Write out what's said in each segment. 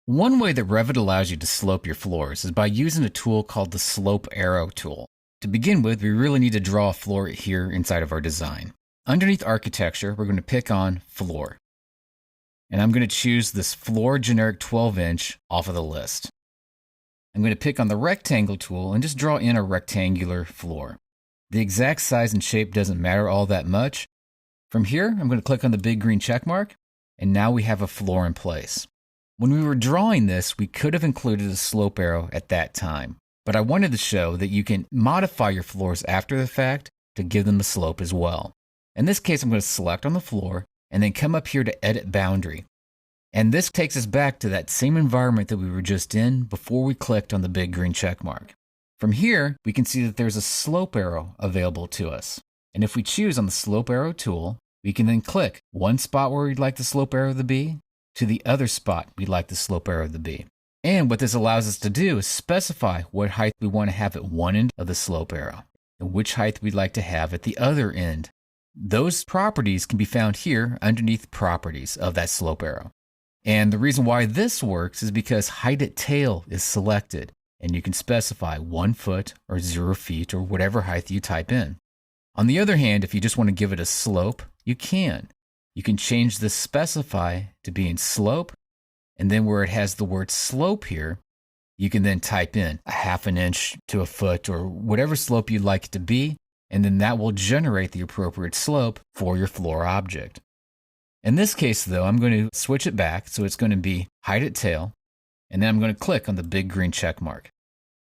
One way that Revit allows you to slope your floors is by using a tool called the Slope Arrow tool. To begin with, we really need to draw a floor here inside of our design. Underneath Architecture, we're going to pick on Floor. And I'm going to choose this Floor Generic 12-inch off of the list. I'm going to pick on the Rectangle tool and just draw in a rectangular floor. The exact size and shape doesn't matter all that much. From here, I'm going to click on the big green check mark, and now we have a floor in place. When we were drawing this, we could have included a slope arrow at that time, but I wanted to show that you can modify your floors after the fact to give them a slope as well. In this case, I'm going to select on the floor and then come up here to Edit Boundary. And this takes us back to that same environment that we were just in before we clicked on the big green check mark. From here, we can see that there's a slope arrow available to us. And if we choose on the slope arrow tool, we can then click one spot where we'd like the slope arrow to be to the other spot we'd like the slope arrow to be. And what this allows us to do is specify what height we want to have at one end of the slope arrow and which height we'd like to have at the other end. Those properties can be found here underneath Properties of that slope arrow. And the reason why this works is because Height at Tail is selected, and you can specify 1 foot or 0 feet or whatever height you type in. On the other hand, if you just want to give it a slope, you can. You can change the specify to being slope, and then where it has the word slope here, you can then type in a 1/2 inch to a foot or whatever slope you'd like it to be, and then that will generate the appropriate slope for your floor object. In this case, though, I'm going to switch it back, so it's going to be Height at Tail, and then I'm going to click on the big green check mark.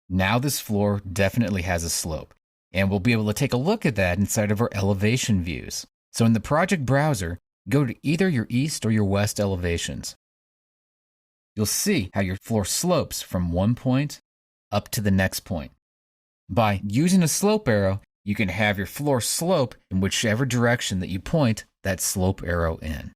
Now this floor definitely has a slope, and we'll be able to take a look at that inside of our elevation views. So in the project browser, go to either your east or your west elevations. You'll see how your floor slopes from one point up to the next point. By using a slope arrow, you can have your floor slope in whichever direction that you point that slope arrow in.